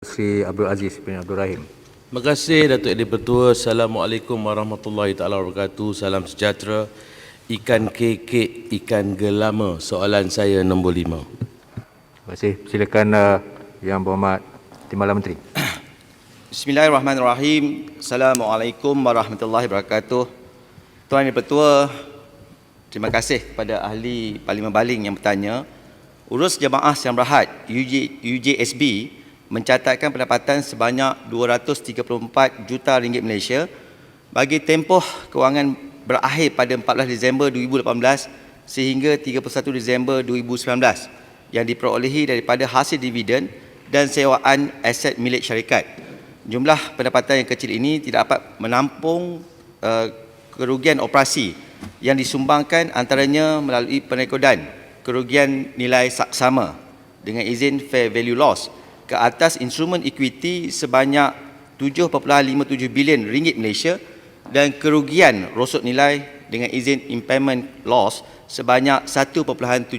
Sri Abdul Aziz bin Abdul Rahim. Terima kasih Datuk Edi Pertua. Assalamualaikum warahmatullahi taala wabarakatuh. Salam sejahtera. Ikan kekek, ikan gelama. Soalan saya nombor 5. Terima kasih. Silakan Yang Berhormat Timbalan Menteri. Bismillahirrahmanirrahim. Assalamualaikum warahmatullahi wabarakatuh. Tuan Yang Pertua, terima kasih kepada ahli Parlimen Baling yang bertanya. Urus Jamaah Sidang Berhad UJSB mencatatkan pendapatan sebanyak 234 juta ringgit Malaysia bagi tempoh kewangan berakhir pada 14 Disember 2018 sehingga 31 Disember 2019 yang diperolehi daripada hasil dividen dan sewaan aset milik syarikat. Jumlah pendapatan yang kecil ini tidak dapat menampung kerugian operasi yang disumbangkan antaranya melalui perekodan kerugian nilai saksama dengan izin fair value loss ke atas instrumen equity sebanyak 7.57 bilion ringgit Malaysia dan kerugian rosot nilai dengan izin impairment loss sebanyak 1.77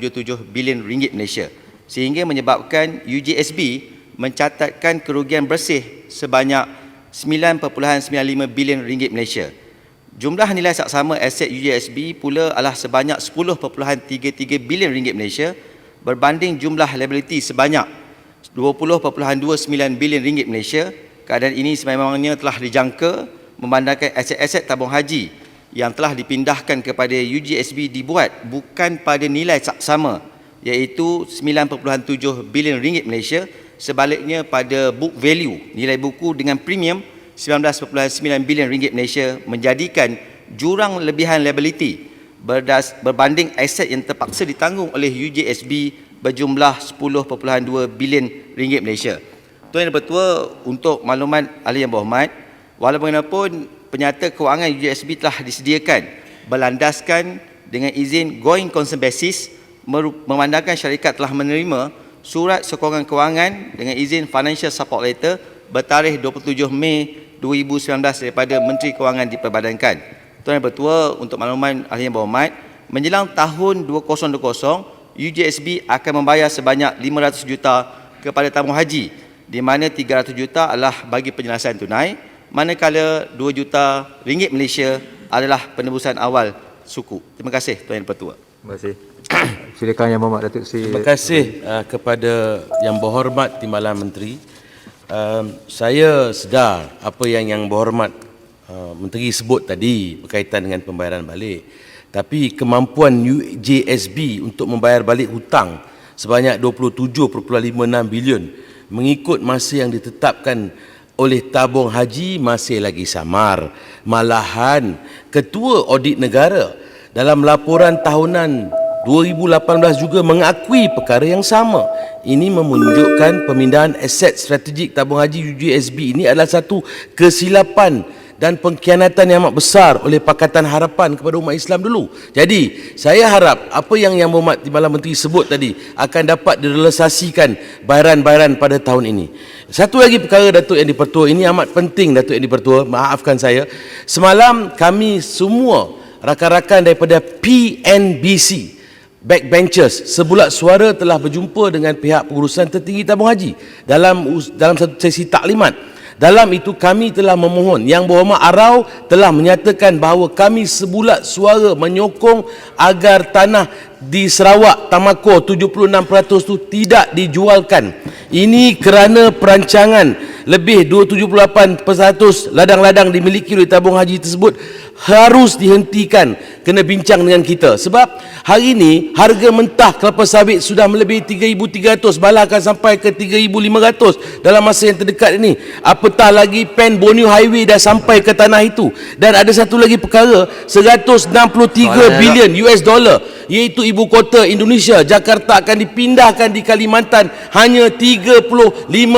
bilion ringgit Malaysia sehingga menyebabkan UJSB mencatatkan kerugian bersih sebanyak 9.95 bilion ringgit Malaysia. Jumlah nilai saksama aset UJSB pula adalah sebanyak 10.33 bilion ringgit Malaysia berbanding jumlah liability sebanyak 20.29 bilion ringgit Malaysia. Keadaan ini sememangnya telah dijangka memandangkan aset-aset tabung haji yang telah dipindahkan kepada UJSB dibuat bukan pada nilai saksama iaitu 9.7 bilion ringgit Malaysia, sebaliknya pada book value nilai buku dengan premium 19.9 bilion ringgit Malaysia menjadikan jurang lebihan liability berbanding aset yang terpaksa ditanggung oleh UJSB berjumlah 10.2 bilion ringgit Malaysia. Tuan Yang Bertua, untuk makluman ahli yang berhormat, walaupun penyata kewangan UJSB telah disediakan berlandaskan dengan izin going concern basis memandangkan syarikat telah menerima surat sokongan kewangan dengan izin financial support letter bertarikh 27 Mei 2019 daripada Menteri Kewangan diperbadankan. Tuan Yang Bertua, untuk makluman ahli yang berhormat, menjelang tahun 2020 UJSB akan membayar sebanyak 500 juta kepada tabung haji di mana 300 juta adalah bagi penyelesaian tunai manakala 2 juta ringgit Malaysia adalah penebusan awal suku. Terima kasih Tuan Yang Bertua. Terima kasih. Silakan Yang Berhormat Datuk Sri. Terima kasih kepada Yang Berhormat Timbalan Menteri. Saya sedar apa yang Berhormat Menteri sebut tadi berkaitan dengan pembayaran balik. Tapi kemampuan UJSB untuk membayar balik hutang sebanyak 27.56 bilion mengikut masa yang ditetapkan oleh tabung haji masih lagi samar. Malahan Ketua Audit Negara dalam laporan tahunan 2018 juga mengakui perkara yang sama. Ini menunjukkan pemindahan aset strategik tabung haji UJSB ini adalah satu kesilapan dan pengkhianatan yang amat besar oleh Pakatan Harapan kepada umat Islam dulu. Jadi, saya harap apa yang Berhormat Timbalan Menteri sebut tadi akan dapat direalisasikan bayaran-bayaran pada tahun ini. Satu lagi perkara Datuk Yang Dipertua, ini amat penting Datuk Yang Dipertua, maafkan saya. Semalam kami semua rakan-rakan daripada PNBC backbenchers sebulat suara telah berjumpa dengan pihak pengurusan tertinggi tabung haji dalam satu sesi taklimat. Dalam itu kami telah memohon, Yang Berhormat Arau telah menyatakan bahawa kami sebulat suara menyokong agar tanah di Sarawak Tamako 76% itu tidak dijualkan. Ini kerana perancangan lebih 278% ladang-ladang dimiliki oleh tabung haji tersebut harus dihentikan. Kena bincang dengan kita sebab hari ini harga mentah kelapa sawit sudah melebihi 3,300, malah akan sampai ke 3,500 dalam masa yang terdekat ini. Apatah lagi Pen Borneo Highway dah sampai ke tanah itu. Dan ada satu lagi perkara, 163 bilion US dollar, iaitu ibu kota Indonesia Jakarta akan dipindahkan di Kalimantan hanya 35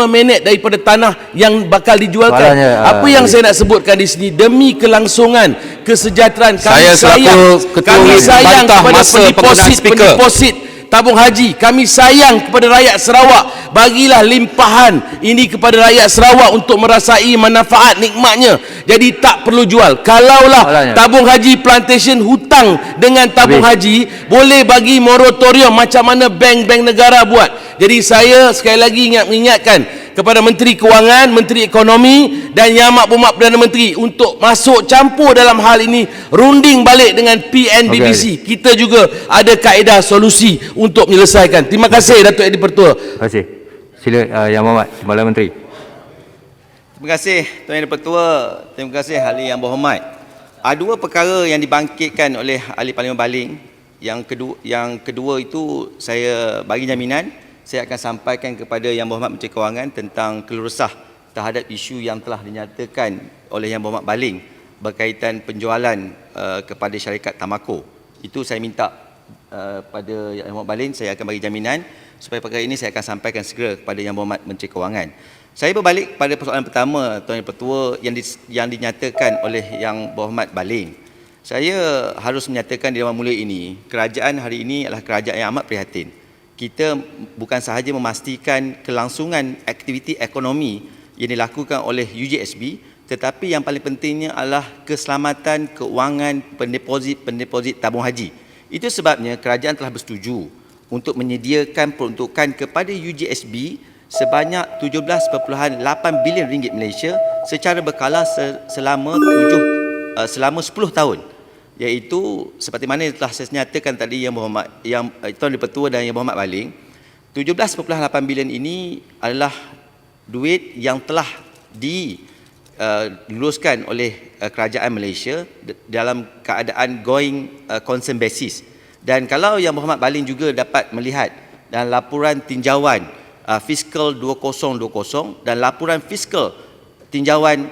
minit daripada tanah yang bakal dijualkan. Apa yang saya nak sebutkan di sini, demi kelangsungan kesejahteraan kami sayang kepada pendeposit tabung haji, kami sayang kepada rakyat Sarawak. Bagilah limpahan ini kepada rakyat Sarawak untuk merasai manfaat nikmatnya. Jadi tak perlu jual. Kalaulah tabung haji plantation hutang dengan tabung haji, boleh bagi moratorium macam mana bank-bank negara buat. Jadi saya sekali lagi ingatkan kepada Menteri Kewangan, Menteri Ekonomi dan Yang Amat Berhormat Perdana Menteri untuk masuk campur dalam hal ini, runding balik dengan PNBBC. Kita juga ada kaedah solusi untuk menyelesaikan. Terima kasih Datuk Edi Pertua. Terima kasih. Sila Yang Berhormat Timbalan Menteri. Terima kasih Tuan Yang Dipertua. Terima kasih Ahli Yang Berhormat. Dua perkara yang dibangkitkan oleh Ahli Parlimen Baling. Yang kedua itu saya bagi jaminan saya akan sampaikan kepada Yang Berhormat Menteri Kewangan tentang keluh resah terhadap isu yang telah dinyatakan oleh Yang Berhormat Baling berkaitan penjualan kepada syarikat Tamako. Itu saya minta pada Yang Berhormat Baling, saya akan bagi jaminan supaya perkara ini saya akan sampaikan segera kepada Yang Berhormat Menteri Kewangan. Saya berbalik pada persoalan pertama Tuan Yang Pertua yang dinyatakan oleh Yang Berhormat Baling. Saya harus menyatakan di awal mula ini, kerajaan hari ini adalah kerajaan yang amat prihatin. Kita bukan sahaja memastikan kelangsungan aktiviti ekonomi yang dilakukan oleh UJSB, tetapi yang paling pentingnya adalah keselamatan keuangan pendeposit tabung haji. Itu sebabnya kerajaan telah bersetuju untuk menyediakan peruntukan kepada UJSB sebanyak 17.8 bilion ringgit Malaysia secara berkala selama 10 tahun. Iaitu seperti mana telah saya nyatakan tadi Yang Tuan Dipertua dan Yang Berhormat Baling, 17.8 bilion ini adalah duit yang telah diluluskan oleh kerajaan Malaysia dalam keadaan going concern basis. Dan kalau Yang Berhormat Baling juga dapat melihat dalam laporan tinjauan fiskal 2020 dan laporan fiskal tinjauan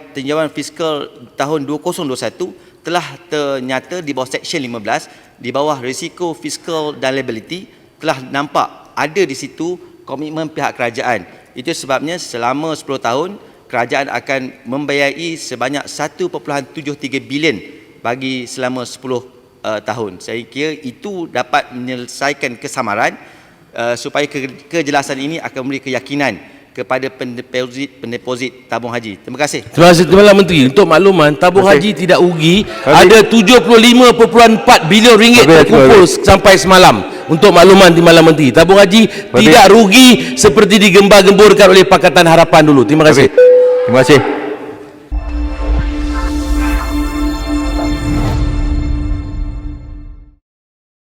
fiskal tahun 2021 telah ternyata di bawah Seksyen 15, di bawah risiko fiskal dan liability, telah nampak ada di situ komitmen pihak kerajaan. Itu sebabnya selama 10 tahun, kerajaan akan membiayai sebanyak 1.73 bilion bagi selama 10 tahun. Saya kira itu dapat menyelesaikan kesamaran supaya kejelasan ini akan memberi keyakinan kepada pendeposit tabung haji. Terima kasih. Terima kasih Timbalan Menteri. Untuk makluman, tabung haji tidak rugi. Ada 75.4 bilion ringgit terkumpul sampai semalam. Untuk makluman Timbalan Menteri, tabung haji tidak rugi seperti digembar-gemburkan oleh Pakatan Harapan dulu. Terima kasih. Terima kasih.